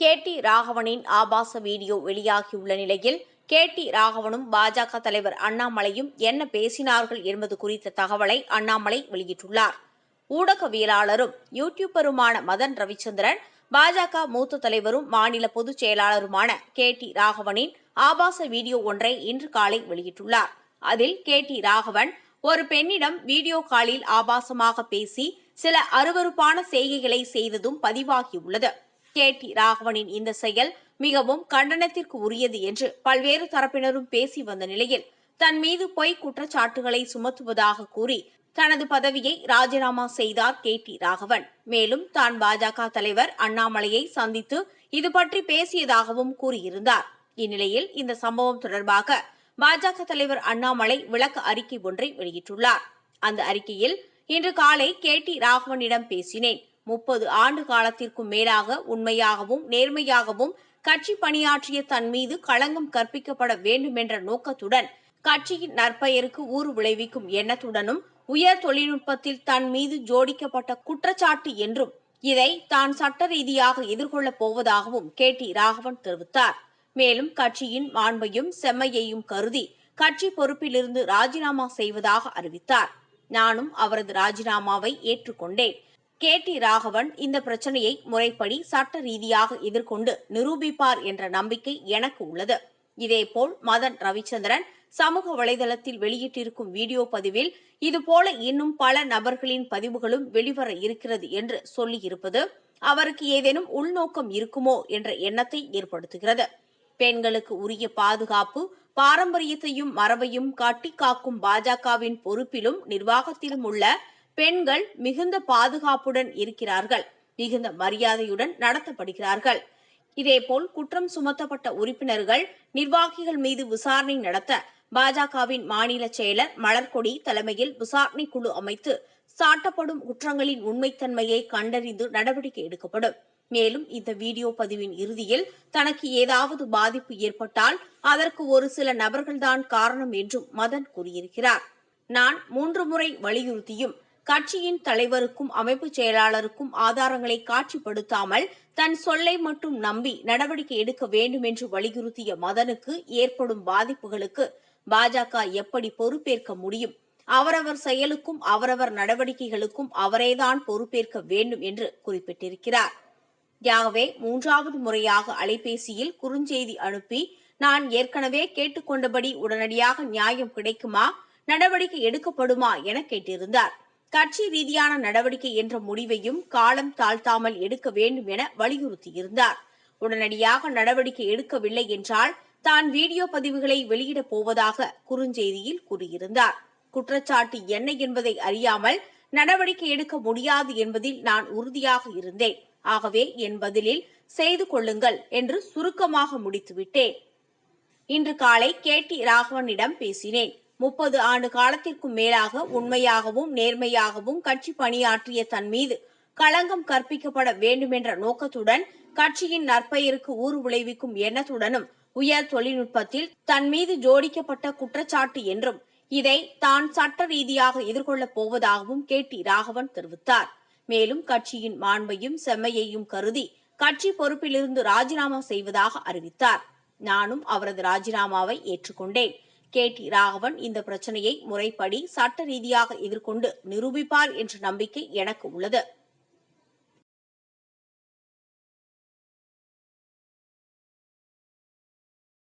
KT. ராகவனின் ஆபாச video வெளியாகியுள்ள நிலையில், கே.டி. ராகவனும் பாஜக தலைவர் அண்ணாமலையும் என்ன பேசினார்கள் என்பது குறித்த தகவலை அண்ணாமலை வெளியிட்டுள்ளார். ஊடகவியலாளரும் யூடியூபருமான மதன் ரவிச்சந்திரன், பாஜக மூத்த தலைவரும் மாநில பொதுச் செயலாளருமான கே.டி. ராகவனின் ஆபாச வீடியோ ஒன்றை இன்று காலை வெளியிட்டுள்ளார். அதில் கே.டி. ராகவன் ஒரு பெண்ணிடம் வீடியோ காலில் ஆபாசமாக பேசி சில அருவருப்பான செய்கைகளை செய்ததும் பதிவாகியுள்ளது. கே.டி. ராகவனின் இந்த செயல் மிகவும் கண்டனத்திற்கு உரியது என்று பல்வேறு தரப்பினரும் பேசி வந்த நிலையில், தன் மீது பொய் குற்றச்சாட்டுகளை சுமத்துவதாக கூறி தனது பதவியை ராஜினாமா செய்தார் கே.டி. ராகவன். மேலும் தான் பாஜக தலைவர் அண்ணாமலையை சந்தித்து இது பற்றி பேசியதாகவும் கூறியிருந்தார். இந்நிலையில் இந்த சம்பவம் தொடர்பாக பாஜக தலைவர் அண்ணாமலை விளக்க அறிக்கை ஒன்றை வெளியிட்டுள்ளார். அந்த அறிக்கையில், இன்று காலை கே.டி. ராகவனிடம் பேசினேன். 30 ஆண்டு காலத்திற்கும் மேலாக உண்மையாகவும் நேர்மையாகவும் கட்சி பணியாற்றிய தன் மீது களங்கம் கற்பிக்கப்பட வேண்டுமென்ற நோக்கத்துடன், கட்சியின் நற்பெயருக்கு ஊறு விளைவிக்கும் எண்ணத்துடனும் உயர் தொழில்நுட்பத்தில் தன் மீது ஜோடிக்கப்பட்ட குற்றச்சாட்டு என்றும் இதை தான் சட்ட ரீதியாக எதிர்கொள்ளப் போவதாகவும் கே.டி. ராகவன் தெரிவித்தார். மேலும் கட்சியின் மாண்பையும் செம்மையையும் கருதி கட்சி பொறுப்பிலிருந்து ராஜினாமா செய்வதாக அறிவித்தார். நானும் அவரது ராஜினாமாவை ஏற்றுக்கொண்டேன். கே.டி. ராகவன் இந்த பிரச்சனையை முறைப்படி சட்ட ரீதியாக எதிர்கொண்டு நிரூபிப்பார் என்ற நம்பிக்கை எனக்கு உள்ளது. இதேபோல் மதன் ரவிச்சந்திரன் சமூக வலைதளத்தில் வெளியிட்டிருக்கும் வீடியோ பதிவில் இதுபோல இன்னும் பல நபர்களின் பதிவுகளும் வெளிவர இருக்கிறது என்று சொல்லியிருப்பது அவருக்கு ஏதேனும் உள்நோக்கம் இருக்குமோ என்ற எண்ணத்தை ஏற்படுத்துகிறது. பெண்களுக்கு உரிய பாதுகாப்பு, பாரம்பரியத்தையும் மரபையும் கட்டி காக்கும் பாஜகவின் பொறுப்பிலும் நிர்வாகத்திலும் உள்ள பெண்கள் மிகுந்த பாதுகாப்புடன் இருக்கிறார்கள், மிகுந்த மரியாதையுடன் நடத்தப்படுகிறார்கள். இதேபோல் குற்றம் சுமத்தப்பட்ட உறுப்பினர்கள், நிர்வாகிகள் மீது விசாரணை நடத்த பாஜகவின் மாநில செயலர் மலர்கொடி தலைமையில் விசாரணை குழு அமைத்து சாட்டப்படும் குற்றங்களின் உண்மைத்தன்மையை கண்டறிந்து நடவடிக்கை எடுக்கப்படும். மேலும் இந்த வீடியோ பதிவின் இறுதியில் தனக்கு ஏதாவது பாதிப்பு ஏற்பட்டால் அதற்கு ஒரு சில நபர்கள்தான் காரணம் என்றும் மதன் கூறியிருக்கிறார். நான் 3 முறை வலியுறுத்தியும் கட்சியின் தலைவருக்கும் அமைப்பு செயலாளருக்கும் ஆதாரங்களை காட்சிப்படுத்தாமல் தன் சொல்லை மட்டும் நம்பி நடவடிக்கை எடுக்க வேண்டும் என்று வலியுறுத்திய மதனுக்கு ஏற்படும் பாதிப்புகளுக்கு பாஜக எப்படி பொறுப்பேற்க முடியும்? அவரவர் செயலுக்கும் அவரவர் நடவடிக்கைகளுக்கும் அவரேதான் பொறுப்பேற்க வேண்டும் என்று குறிப்பிட்டிருக்கிறார். ஆகவே 3வது முறையாக அலைபேசியில் குறுஞ்செய்தி அனுப்பி, நான் ஏற்கனவே கேட்டுக்கொண்டபடி உடனடியாக நியாயம் கிடைக்குமா, நடவடிக்கை எடுக்கப்படுமா என கேட்டிருந்தார். கட்சி ரீதியான நடவடிக்கை என்ற முடிவையும் காலம் தாழ்த்தாமல் எடுக்க வேண்டும் என வலியுறுத்தியிருந்தார். உடனடியாக நடவடிக்கை எடுக்கவில்லை என்றால் தான் வீடியோ பதிவுகளை வெளியிடப் போவதாக குறுஞ்செய்தியில் கூறியிருந்தார். குற்றச்சாட்டு என்ன என்பதை அறியாமல் நடவடிக்கை எடுக்க முடியாது என்பதில் நான் உறுதியாக இருந்தேன். ஆகவே என் பதிலில் செய்து கொள்ளுங்கள் என்று சுருக்கமாக முடித்துவிட்டேன். இன்று காலை கே.டி. ராகவனிடம் பேசினேன். 30 ஆண்டு காலத்திற்கும் மேலாக உண்மையாகவும் நேர்மையாகவும் கட்சி பணியாற்றிய தன் மீது களங்கம் கற்பிக்கப்பட வேண்டுமென்ற நோக்கத்துடன், கட்சியின் நற்பெயருக்கு ஊறு விளைவிக்கும் எண்ணத்துடனும் உயர் தொழில்நுட்பத்தில் தன் மீது ஜோடிக்கப்பட்ட குற்றச்சாட்டு என்றும் இதை தான் சட்ட ரீதியாக எதிர்கொள்ளப் போவதாகவும் கே.டி. ராகவன் தெரிவித்தார். மேலும் கட்சியின் மாண்பையும் செம்மையையும் கருதி கட்சி பொறுப்பிலிருந்து ராஜினாமா செய்வதாக அறிவித்தார். நானும் அவரது ராஜினாமாவை ஏற்றுக்கொண்டேன். கே.டி. ராகவன் இந்த பிரச்சனையை முறைப்படி சட்ட ரீதியாக எதிர்கொண்டு நிரூபிப்பார் என்ற நம்பிக்கை எனக்கு உள்ளது.